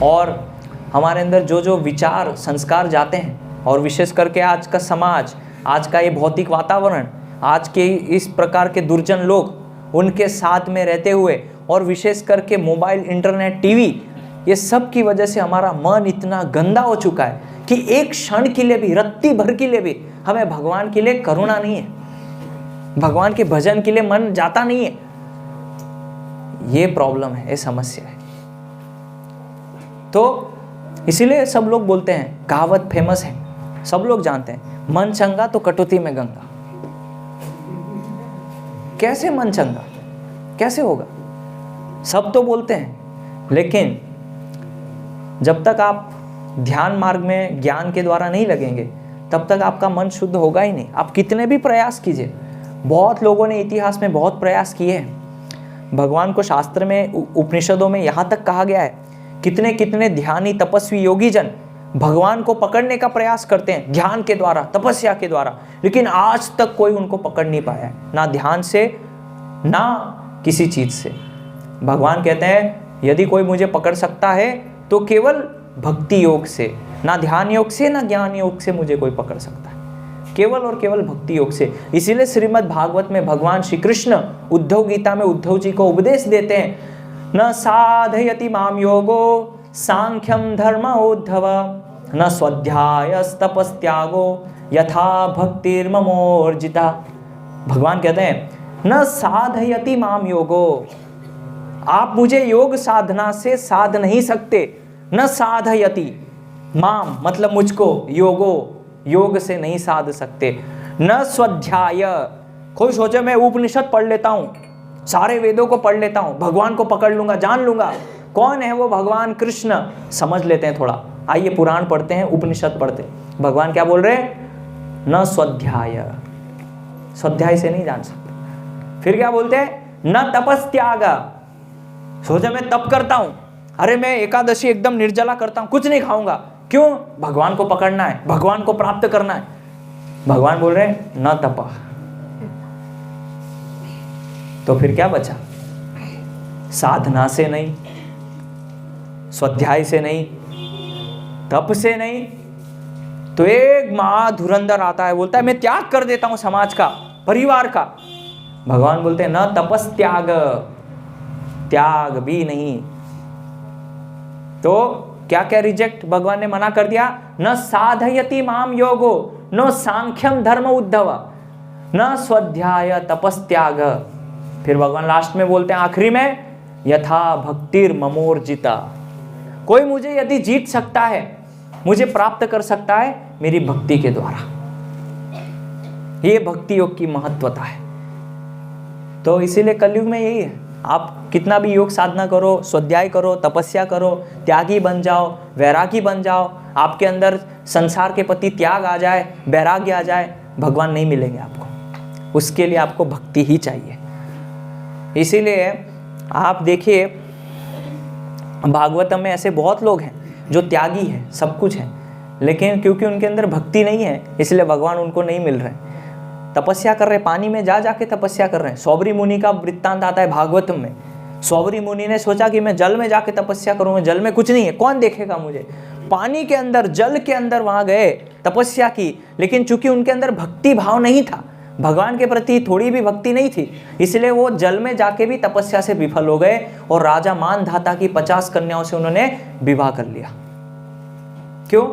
और हमारे अंदर जो जो विचार संस्कार जाते हैं, और विशेष करके आज का समाज, आज का ये भौतिक वातावरण, आज के इस प्रकार के दुर्जन लोग, उनके साथ में रहते हुए, और विशेष करके मोबाइल, इंटरनेट, टीवी, ये सब की वजह से हमारा मन इतना गंदा हो चुका है कि एक क्षण के लिए भी, रत्ती भर के लिए भी हमें भगवान के लिए करुणा नहीं है, भगवान के भजन के लिए मन जाता नहीं है। ये प्रॉब्लम है, ये समस्या है। तो इसीलिए सब लोग बोलते हैं, कहावत फेमस है, सब लोग जानते हैं, मन चंगा तो कटौती में गंगा। कैसे मन चंगा, कैसे होगा? सब तो बोलते हैं, लेकिन जब तक आप ध्यान मार्ग में ज्ञान के द्वारा नहीं लगेंगे, तब तक आपका मन शुद्ध होगा ही नहीं। आप कितने भी प्रयास कीजिए, बहुत लोगों ने इतिहास में बहुत प्रयास किए हैं। भगवान को शास्त्र में, उपनिषदों में यहाँ तक कहा गया है, कितने कितने ध्यानी तपस्वी योगी जन भगवान को पकड़ने का प्रयास करते हैं ध्यान के द्वारा, तपस्या के द्वारा, लेकिन आज तक कोई उनको पकड़ नहीं पाया है, ना ध्यान से, ना किसी चीज से। भगवान कहते हैं यदि कोई मुझे पकड़ सकता है तो केवल भक्ति योग से, ना ध्यान योग से, ना ज्ञान योग से मुझे कोई पकड़ सकता है, केवल और केवल भक्ति योग से। इसीलिए श्रीमद् भागवत में भगवान श्री कृष्ण उद्धव गीता में उद्धव जी को उपदेश देते हैं, न साधयति माम योगो सांख्यम धर्म उद्धव, न स्वाध्यायस्तपस्त्यागो यथा भक्तिर्ममोर्जिता। भगवान कहते हैं न साधयति माम योगो, आप मुझे योग साधना से साध नहीं सकते। न साधयति, माम मतलब मुझको, योगो योग से नहीं साध सकते। न स्वाध्याय, कोई सोचे मैं उपनिषद पढ़ लेता हूँ, सारे वेदों को पढ़ लेता हूँ, भगवान को पकड़ लूंगा, जान लूंगा कौन है वो भगवान कृष्ण, समझ लेते हैं थोड़ा, आइए पुराण पढ़ते हैं, उपनिषद पढ़ते हैं। भगवान क्या बोल रहे हैं? न स्वाध्याय, स्वाध्याय से नहीं जान सकते। फिर क्या बोलते हैं? न तपस्त्याग, सोचा मैं तप करता हूं, अरे मैं एकादशी एकदम निर्जला करता हूं, कुछ नहीं खाऊंगा, क्यों? भगवान को पकड़ना है, भगवान को प्राप्त करना है। भगवान बोल रहे हैं न तप। तो फिर क्या बचा? साधना से नहीं, स्वाध्याय से नहीं, तप से नहीं, तो एक महाधुरंधर आता है, बोलता है मैं त्याग कर देता हूं समाज का, परिवार का। भगवान बोलते हैं न तपस्त्याग, त्याग भी नहीं। तो क्या क्या रिजेक्ट भगवान ने मना कर दिया? न साधयति माम योगो, न सांख्यम धर्म उद्धव, न स्वाध्याय तपस्त्याग। फिर भगवान लास्ट में बोलते हैं आखिरी में, यथा भक्तिर ममोर्जिता, कोई मुझे यदि जीत सकता है, मुझे प्राप्त कर सकता है मेरी भक्ति के द्वारा। ये भक्ति योग की महत्वता है। तो इसीलिए कलयुग में यही है, आप कितना भी योग साधना करो, स्वाध्याय करो, तपस्या करो, त्यागी बन जाओ, वैरागी बन जाओ, आपके अंदर संसार के प्रति त्याग आ जाए, वैराग्य आ जाए, भगवान नहीं मिलेंगे आपको। उसके लिए आपको भक्ति ही चाहिए। इसीलिए आप देखिए भागवतम में ऐसे बहुत लोग हैं जो त्यागी हैं, सब कुछ है, लेकिन क्योंकि उनके अंदर भक्ति नहीं है इसलिए भगवान उनको नहीं मिल रहे। तपस्या कर रहे, पानी में जा जाके तपस्या कर रहे हैं। सौबरी मुनि का वृत्तांत आता है भागवतम में। सौबरी मुनि ने सोचा कि मैं जल में जाके तपस्या करूंगा, जल में कुछ नहीं है, कौन देखेगा मुझे। पानी के अंदर, जल के अंदर वहां गए, तपस्या की, लेकिन चूंकि उनके अंदर भक्ति भाव नहीं था, भगवान के प्रति थोड़ी भी भक्ति नहीं थी, इसलिए वो जल में जाके भी तपस्या से विफल हो गए और राजा मानधाता की 50 कन्याओं से उन्होंने विवाह कर लिया। क्यों?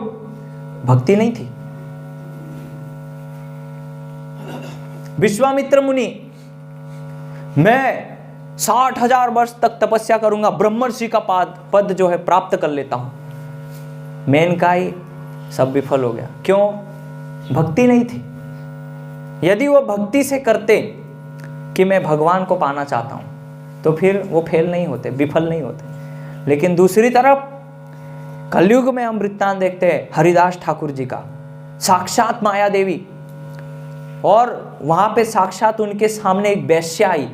भक्ति नहीं थी। विश्वामित्र मुनि, मैं 60,000 वर्ष तक तपस्या करूंगा, ब्रह्मर्षि का पद जो है प्राप्त कर लेता हूं। मेनकाई सब विफल हो गया। क्यों? भक्ति नहीं थी। यदि वो भक्ति से करते कि मैं भगवान को पाना चाहता हूं तो फिर वो फेल नहीं होते, विफल नहीं होते। लेकिन दूसरी तरफ कलयुग में हम वृत्तांत देखते हैं हरिदास ठाकुर जी का, साक्षात माया देवी, और वहां पे साक्षात उनके सामने एक वेश्या आई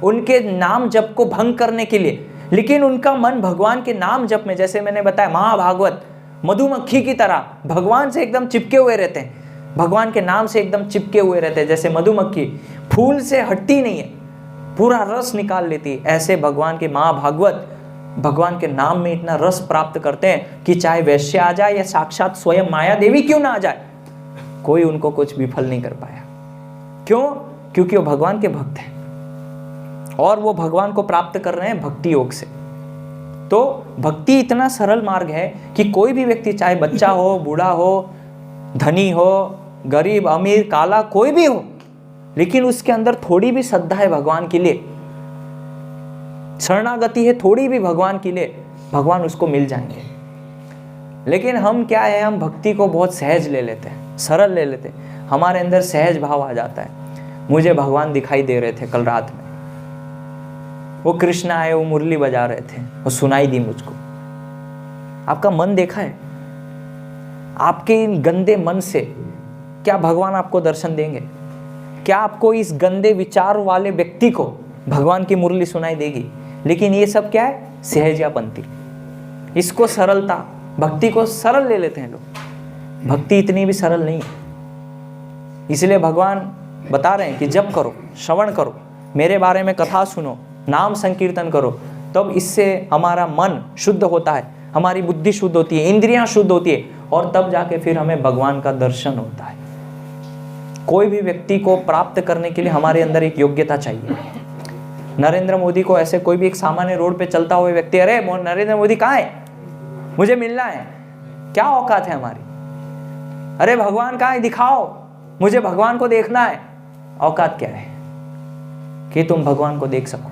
उनके नाम जप को भंग करने के लिए, लेकिन उनका मन भगवान के नाम जप में, जैसे मैंने बताया महाभागवत मधुमक्खी की तरह भगवान से एकदम चिपके हुए रहते हैं, भगवान के नाम से एकदम चिपके हुए रहते हैं। जैसे मधुमक्खी फूल से हटती नहीं है, पूरा रस निकाल लेती है, ऐसे भगवान के महाभागवत भगवान के नाम में इतना रस प्राप्त करते हैं कि चाहे वैश्य आ जाए या साक्षात स्वयं माया देवी क्यों ना आ जाए, कोई उनको कुछ विफल नहीं कर पाया। क्यों? क्योंकि वो भगवान के भक्त हैं और वो भगवान को प्राप्त कर रहे हैं भक्ति योग से। तो भक्ति इतना सरल मार्ग है कि कोई भी व्यक्ति, चाहे बच्चा हो, बूढ़ा हो, धनी हो, गरीब, अमीर, काला, कोई भी हो, लेकिन उसके अंदर थोड़ी भी श्रद्धा है भगवान के लिए, शरणागति है थोड़ी भी भगवान के लिए, भगवान उसको मिल जाएंगे। लेकिन हम क्या है, हम भक्ति को बहुत सहज ले लेते हैं, सरल ले लेते हैं, हमारे अंदर सहज भाव आ जाता है। मुझे भगवान दिखाई दे रहे थे कल रात में, वो कृष्ण आए, वो मुरली बजा रहे थे, वो सुनाई दी मुझको। आपका मन देखा है? आपके इन गंदे मन से क्या भगवान आपको दर्शन देंगे? क्या आपको इस गंदे विचार वाले व्यक्ति को भगवान की मुरली सुनाई देगी? लेकिन ये सब क्या है? सहजापंथी। इसको सरलता, भक्ति को सरल ले लेते हैं लोग। भक्ति इतनी भी सरल नहीं है। इसलिए भगवान बता रहे हैं कि जप करो, श्रवण करो, मेरे बारे में कथा सुनो, नाम संकीर्तन करो, तब इससे हमारा मन शुद्ध होता है, हमारी बुद्धि शुद्ध होती है, इंद्रियां शुद्ध होती है, और तब जाके फिर हमें भगवान का दर्शन होता है। कोई भी व्यक्ति को प्राप्त करने के लिए हमारे अंदर एक योग्यता चाहिए। नरेंद्र मोदी को ऐसे कोई भी एक सामान्य रोड पे चलता हुआ व्यक्ति, अरे नरेंद्र मोदी कहाँ है, मुझे मिलना है, क्या औकात है हमारी? अरे भगवान कहाँ है, दिखाओ, मुझे भगवान को देखना है। औकात क्या है कि तुम भगवान को देख सको?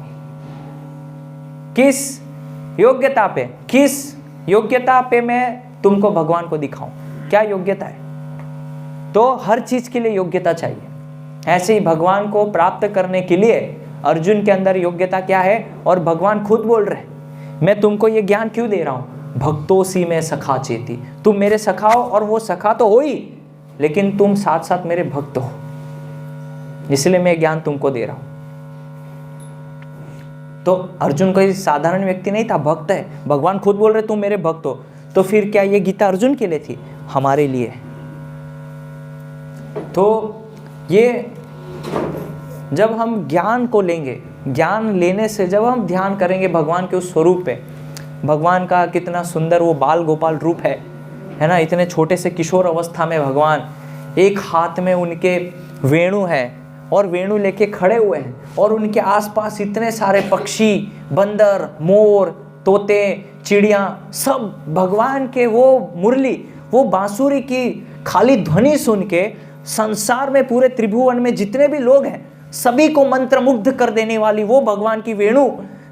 किस योग्यता पे, किस योग्यता पे मैं तुमको भगवान को दिखाऊं? क्या योग्यता है? तो हर चीज के लिए योग्यता चाहिए। ऐसे ही भगवान को प्राप्त करने के लिए अर्जुन के अंदर योग्यता क्या है? और भगवान खुद बोल रहे हैं, मैं तुमको ये ज्ञान क्यों दे रहा हूं? भक्तोसी में सखा चेती, तुम मेरे सखा हो, और वो सखा तो हो ही, लेकिन तुम साथ साथ मेरे भक्त हो, इसलिए मैं ज्ञान तुमको दे रहा हूं। तो अर्जुन कोई साधारण व्यक्ति नहीं था, भक्त है। भगवान खुद बोल रहे तुम मेरे भक्त हो, तो फिर क्या ये गीता अर्जुन के लिए थी? हमारे लिए। तो ये जब हम ज्ञान को लेंगे, ज्ञान लेने से जब हम ध्यान करेंगे भगवान के उस स्वरूप पे, भगवान का कितना सुंदर वो बाल गोपाल रूप है ना, इतने छोटे से किशोर अवस्था में भगवान, एक हाथ में उनके वेणु है और वेणु लेके खड़े हुए हैं, और उनके आसपास इतने सारे पक्षी, बंदर, मोर, तोते, चिड़िया, सब भगवान के वो मुरली, वो बांसुरी की खाली ध्वनि सुन के संसार में, पूरे त्रिभुवन में जितने भी लोग हैं सभी को मंत्रमुग्ध कर देने वाली वो भगवान की वेणु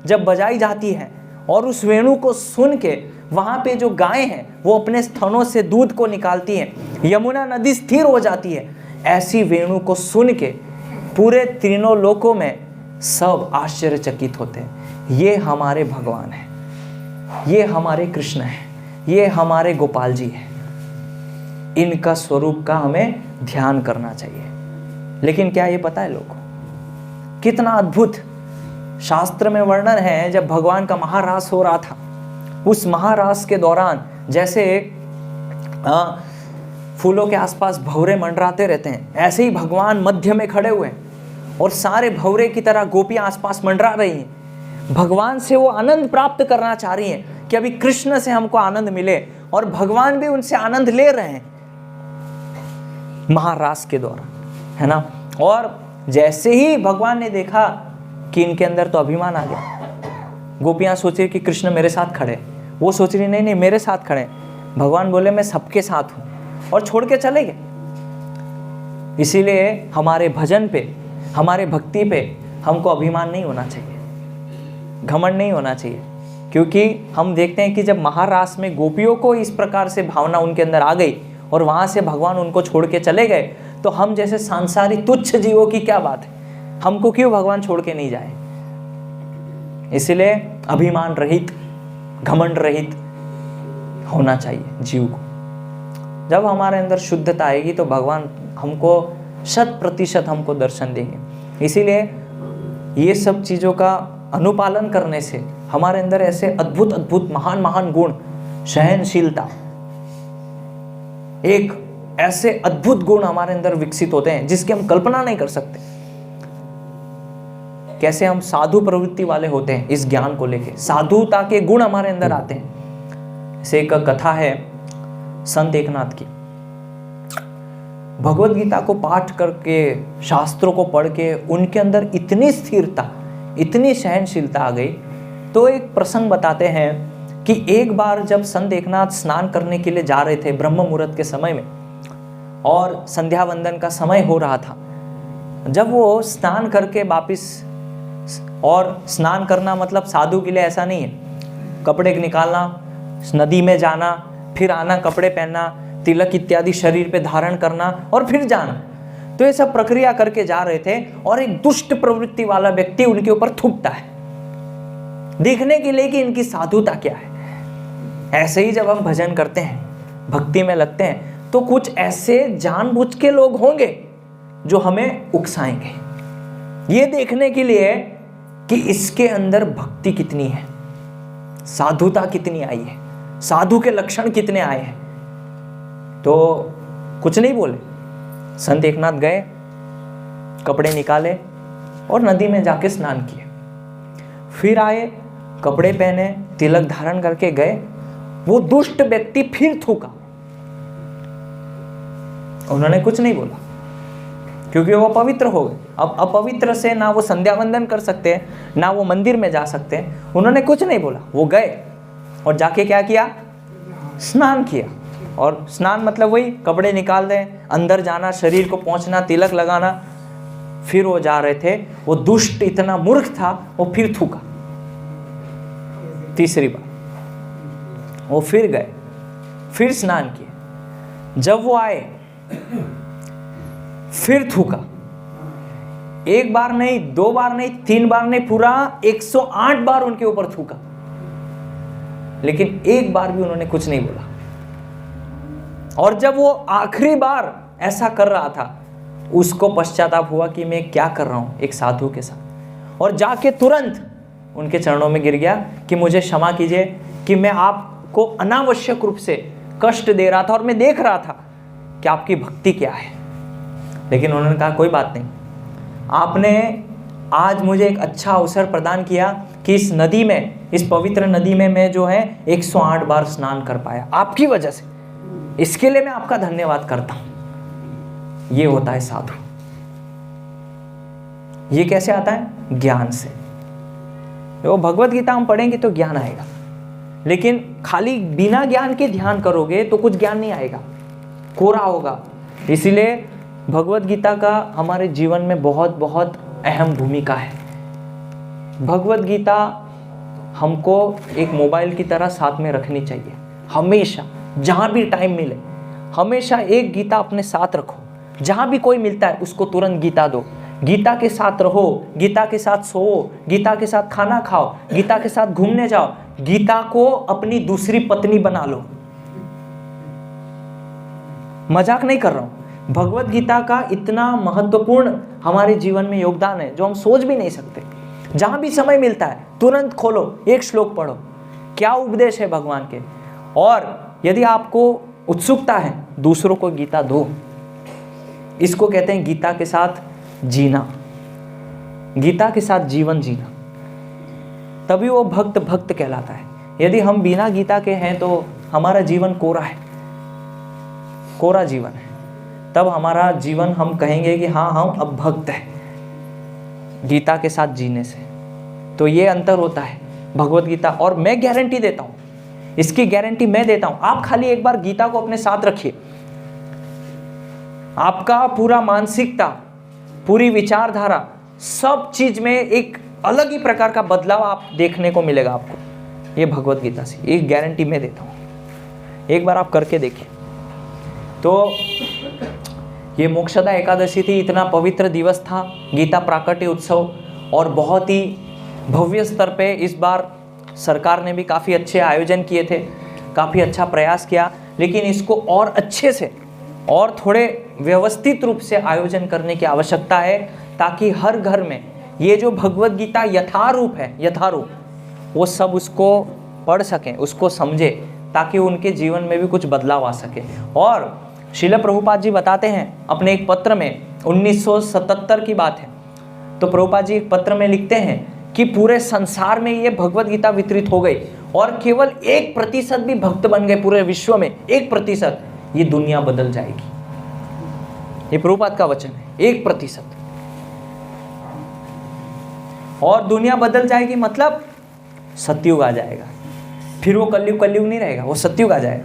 जब बजाई जाती है, और उस वेणु को सुन के वहाँ पे जो गायें हैं वो अपने स्तनों से दूध को निकालती हैं, यमुना नदी स्थिर हो जाती है। ऐसी वेणु को सुन के पूरे तीनों लोकों में सब आश्चर्यचकित होते हैं। ये हमारे भगवान हैं, ये हमारे कृष्ण हैं, ये हमारे गोपाल जी हैं। इनका स्वरूप का हमें ध्यान करना चाहिए। लेकिन क्या ये पता है लोगों, कितना अद्भुत शास्त्र में वर्णन है, जब भगवान का महारास हो रहा था उस महारास के दौरान जैसे फूलों के आसपास भंवरे मंडराते रहते हैं, ऐसे ही भगवान मध्य में खड़े हुए हैं और सारे भंवरे की तरह गोपियां आसपास मंडरा रही हैं। भगवान से वो आनंद प्राप्त करना चाह रही हैं कि अभी कृष्ण से हमको आनंद मिले, और भगवान भी उनसे आनंद ले रहे हैं महारास के दौरान, है ना। और जैसे ही भगवान ने देखा कि इनके अंदर तो अभिमान आ गया, गोपियां सोच रही कि कृष्ण मेरे साथ खड़े, वो सोच रही नहीं मेरे साथ खड़े। भगवान बोले मैं सबके साथ हूं, और छोड़ के चले गए। इसीलिए हमारे भजन पे, हमारे भक्ति पे हमको अभिमान नहीं होना चाहिए, घमंड नहीं होना चाहिए, क्योंकि हम देखते हैं कि जब महारास में गोपियों को इस प्रकार से भावना उनके अंदर आ गई और वहां से भगवान उनको छोड़ के चले गए, तो हम जैसे सांसारिक तुच्छ जीवों की क्या बात है, हमको क्यों भगवान छोड़ के नहीं जाए। इसलिए अभिमान रहित, घमंड रहित होना चाहिए जीव को। जब हमारे अंदर शुद्धता आएगी तो भगवान हमको 100% हमको दर्शन देंगे। इसीलिए ये सब चीज़ों का अनुपालन करने से हमारे अंदर ऐसे अद्भुत अद्भुत महान महान गुण, सहनशीलता, एक ऐसे अद्भुत गुण हमारे अंदर विकसित होते हैं जिसकी हम कल्पना नहीं कर सकते। कैसे हम साधु प्रवृत्ति वाले होते हैं, इस ज्ञान को लेके साधुता के गुण हमारे अंदर आते हैं। ऐसे एक कथा है संत एकनाथ की। भगवत गीता को पाठ करके, शास्त्रों को पढ़ के उनके अंदर इतनी स्थिरता, इतनी सहनशीलता आ गई। तो एक प्रसंग बताते हैं कि एक बार जब संत एकनाथ स्नान करने के लिए जा रहे थे ब्रह्म मुहूर्त के समय में, और संध्या वंदन का समय हो रहा था। जब वो स्नान करके वापिस, और स्नान करना मतलब साधु के लिए ऐसा नहीं है कपड़े निकालना, नदी में जाना, फिर आना, कपड़े पहनना, तिलक इत्यादि शरीर पे धारण करना और फिर जाना। तो ये सब प्रक्रिया करके जा रहे थे, और एक दुष्ट प्रवृत्ति वाला व्यक्ति उनके ऊपर थूकता है, देखने के लिए कि इनकी साधुता क्या है। ऐसे ही जब हम भजन करते हैं, भक्ति में लगते हैं, तो कुछ ऐसे जानबूझ के लोग होंगे जो हमें उकसाएंगे, ये देखने के लिए कि इसके अंदर भक्ति कितनी है, साधुता कितनी आई है, साधु के लक्षण कितने आए हैं। तो कुछ नहीं बोले, संत एकनाथ गए, कपड़े निकाले और नदी में जाके स्नान किए, फिर आए, कपड़े पहने, तिलक धारण करके गए। वो दुष्ट व्यक्ति फिर थूका, उन्होंने कुछ नहीं बोला क्योंकि वो पवित्र हो गए। अब अपवित्र से ना वो संध्या वंदन कर सकते हैं, ना वो मंदिर में जा सकते हैं। उन्होंने कुछ नहीं बोला, वो गए और जाके क्या किया, स्नान किया। और स्नान मतलब वही कपड़े निकाल दें, अंदर जाना, शरीर को पोंछना, तिलक लगाना। फिर वो जा रहे थे, वो दुष्ट इतना मूर्ख था, वो फिर थूका तीसरी बार। वो फिर गए, फिर स्नान किए। जब वो आए फिर थूका, एक बार नहीं, दो बार नहीं, तीन बार नहीं, पूरा 108 बार उनके ऊपर थूका, लेकिन एक बार भी उन्होंने कुछ नहीं बोला। और जब वो आखिरी बार ऐसा कर रहा था, उसको पश्चाताप हुआ कि मैं क्या कर रहा हूं एक साधु के साथ, और जाके तुरंत उनके चरणों में गिर गया कि मुझे क्षमा कीजिए कि मैं आपको अनावश्यक रूप से कष्ट दे रहा था, और मैं देख रहा था कि आपकी भक्ति क्या है। लेकिन उन्होंने कहा कोई बात नहीं, आपने आज मुझे एक अच्छा अवसर प्रदान किया कि इस नदी में, इस पवित्र नदी में मैं जो है 108 बार स्नान कर पाया आपकी वजह से, इसके लिए मैं आपका धन्यवाद करता हूं। ये होता है साधु। ये कैसे आता है? ज्ञान से। वो भगवत गीता हम पढ़ेंगे तो ज्ञान आएगा, लेकिन खाली बिना ज्ञान के ध्यान करोगे तो कुछ ज्ञान नहीं आएगा, कोरा होगा। इसीलिए भगवत गीता का हमारे जीवन में बहुत बहुत अहम भूमिका है। भगवत गीता हमको एक मोबाइल की तरह साथ में रखनी चाहिए। हमेशा जहाँ भी टाइम मिले, हमेशा एक गीता अपने साथ रखो। जहाँ भी कोई मिलता है उसको तुरंत गीता दो, गीता के साथ रहो, गीता के साथ सोओ, गीता के साथ खाना खाओ, गीता के साथ घूमने जाओ, गीता को अपनी दूसरी पत्नी बना लो। मजाक नहीं कर रहा हूं। भगवत गीता का इतना महत्वपूर्ण हमारे जीवन में योगदान है जो हम सोच भी नहीं सकते। जहां भी समय मिलता है तुरंत खोलो, एक श्लोक पढ़ो। क्या उपदेश है भगवान के। और यदि आपको उत्सुकता है, दूसरों को गीता दो। इसको कहते हैं गीता के साथ जीना, गीता के साथ जीवन जीना, तभी वो भक्त भक्त कहलाता है। यदि हम बिना गीता के हैं तो हमारा जीवन कोरा है, कोरा जीवन है। तब हमारा जीवन, हम कहेंगे कि हाँ हम अब भक्त हैं गीता के साथ जीने से। तो ये अंतर होता है भगवत गीता। और मैं गारंटी देता हूँ, इसकी गारंटी मैं देता हूँ, आप खाली एक बार गीता को अपने साथ रखिए, आपका पूरा मानसिकता, पूरी विचारधारा, सब चीज में एक अलग ही प्रकार का बदलाव आप देखने को मिलेगा आपको, ये भगवत गीता से, एक गारंटी मैं देता हूँ। एक बार आप करके देखिए। तो ये मोक्षदा एकादशी थी, इतना पवित्र दिवस था, गीता प्राकट्य उत्सव, और बहुत ही भव्य स्तर पे इस बार सरकार ने भी काफ़ी अच्छे आयोजन किए थे, काफ़ी अच्छा प्रयास किया। लेकिन इसको और अच्छे से और थोड़े व्यवस्थित रूप से आयोजन करने की आवश्यकता है, ताकि हर घर में ये जो भगवत गीता यथारूप है, यथारूप, वो सब उसको पढ़ सकें, उसको समझे, ताकि उनके जीवन में भी कुछ बदलाव आ सके। और श्रील प्रभुपाद जी बताते हैं अपने एक पत्र में, 1977 की बात है, तो प्रभुपाद जी एक पत्र में लिखते हैं कि पूरे संसार में ये भगवत गीता वितरित हो गई और केवल 1% भी भक्त बन गए पूरे विश्व में, 1%, ये दुनिया बदल जाएगी। ये प्रभुपाद का वचन है, 1%। और दुनिया बदल जाएगी मतलब सतयुग आ जाएगा, फिर वो कलयुग नहीं रहेगा, वो सतयुग आ जाएगा।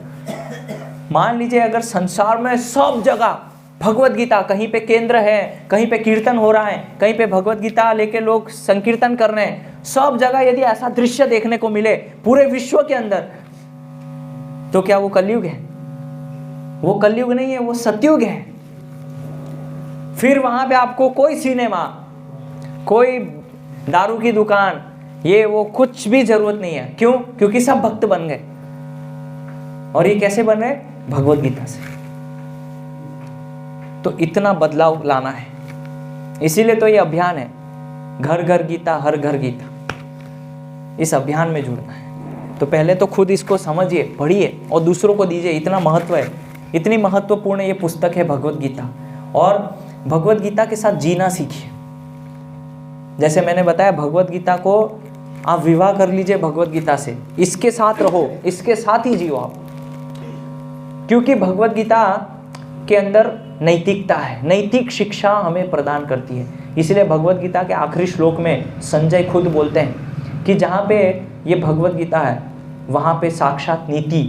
मान लीजिए अगर संसार में सब जगह भगवत गीता, कहीं पे केंद्र है, कहीं पे कीर्तन हो रहा है, कहीं पे भगवत गीता लेके लोग संकीर्तन कर रहे हैं, सब जगह यदि ऐसा दृश्य देखने को मिले पूरे विश्व के अंदर, तो क्या वो कलयुग है? वो कलयुग नहीं है, वो सतयुग है। फिर वहां पे आपको कोई सिनेमा, कोई दारू की दुकान, ये वो कुछ भी जरूरत नहीं है। क्यों? क्योंकि सब भक्त बन गए। और ये कैसे बन रहे? भगवत गीता से। तो इतना बदलाव लाना है, इसीलिए तो ये अभियान है, घर घर गीता हर घर गीता। इस अभियान में जुड़ना है। तो पहले तो खुद इसको समझिए, पढ़िए और दूसरों को दीजिए। इतना महत्व है, इतनी महत्वपूर्ण ये पुस्तक है भगवत गीता। और भगवत गीता के साथ जीना सीखिए। जैसे मैंने बताया, भगवत गीता को आप विवाह कर लीजिए भगवत गीता से, इसके साथ रहो, इसके साथ ही जियो आप। क्योंकि भगवत गीता के अंदर नैतिकता है, नैतिक शिक्षा हमें प्रदान करती है। इसलिए भगवत गीता के आखिरी श्लोक में संजय खुद बोलते हैं कि जहाँ पे ये भगवत गीता है, वहाँ पे साक्षात नीति,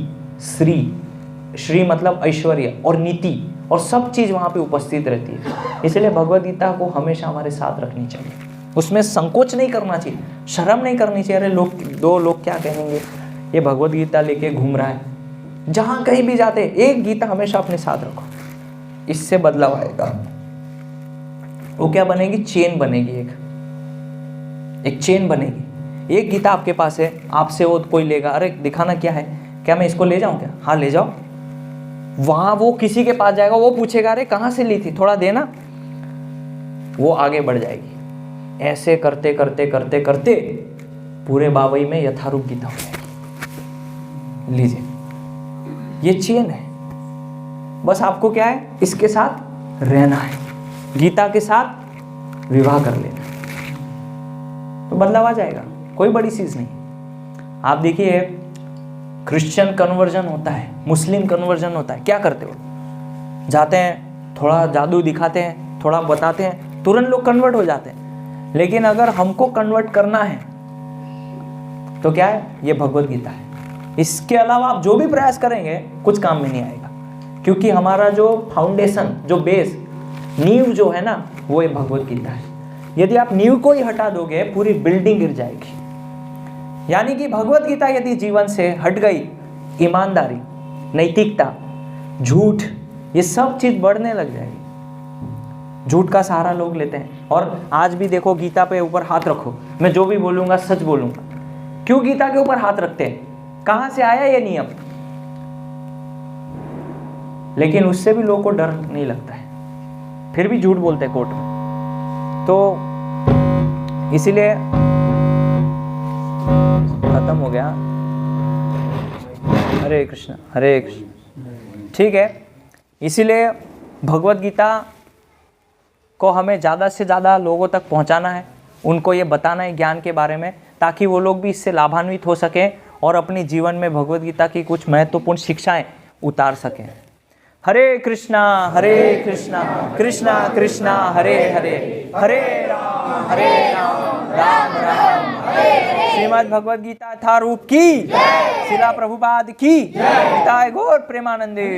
श्री मतलब ऐश्वर्य, और नीति और सब चीज़ वहाँ पे उपस्थित रहती है। इसलिए भगवत गीता को हमेशा हमारे साथ रखनी चाहिए, उसमें संकोच नहीं करना चाहिए, शर्म नहीं करनी चाहिए। अरे दो लोग क्या कहेंगे, ये भगवत गीता लेके घूम रहा है। जहाँ कहीं भी जाते एक गीता हमेशा अपने साथ रखो, इससे बदलाव आएगा। वो क्या बनेगी? चेन बनेगी, एक चेन बनेगी। एक गीता आपके पास है, आपसे वो कोई लेगा, अरे दिखाना क्या है, क्या मैं इसको ले जाऊं क्या? हाँ ले जाओ। वहां वो किसी के पास जाएगा, वो पूछेगा अरे कहाँ से ली थी, थोड़ा देना, वो आगे बढ़ जाएगी। ऐसे करते करते करते करते पूरे बाबई में यथारूप गीता हो जाएगी। लीजिए, ये चेन है। बस आपको क्या है, इसके साथ रहना है, गीता के साथ विवाह कर लेना, तो बदलाव आ जाएगा। कोई बड़ी चीज नहीं। आप देखिए, क्रिश्चियन कन्वर्जन होता है, मुस्लिम कन्वर्जन होता है, क्या करते हो? जाते हैं, थोड़ा जादू दिखाते हैं, थोड़ा बताते हैं, तुरंत लोग कन्वर्ट हो जाते हैं। लेकिन अगर हमको कन्वर्ट करना है तो क्या है? ये भगवत गीता है। इसके अलावा आप जो भी प्रयास करेंगे कुछ काम में नहीं आएगा, क्योंकि हमारा जो फाउंडेशन, जो बेस, नींव जो है ना, वो ये भगवत गीता है। यदि आप नींव को ही हटा दोगे, पूरी बिल्डिंग गिर जाएगी। यानी कि भगवत गीता यदि जीवन से हट गई, ईमानदारी, नैतिकता, झूठ, ये सब चीज बढ़ने लग जाएगी। झूठ का सहारा लोग लेते हैं। और आज भी देखो, गीता पे ऊपर हाथ रखो, मैं जो भी बोलूंगा सच बोलूंगा। क्यों गीता के ऊपर हाथ रखते हैं? कहां से आया ये नियम? लेकिन उससे भी लोगों को डर नहीं लगता है, फिर भी झूठ बोलते हैं कोर्ट में। तो इसीलिए खत्म हो गया। हरे कृष्ण हरे कृष्ण। ठीक है, इसीलिए भगवत गीता को हमें ज़्यादा से ज़्यादा लोगों तक पहुंचाना है, उनको ये बताना है ज्ञान के बारे में, ताकि वो लोग भी इससे लाभान्वित हो सकें और अपने जीवन में भगवत गीता की कुछ महत्वपूर्ण शिक्षाएं उतार सकें। हरे कृष्णा कृष्णा कृष्णा हरे हरे, हरे राम राम राम हरे हरे। श्रीमद् भगवद गीता यथारूप की, श्रीला प्रभुपाद की, निताय गौर प्रेमानंदे।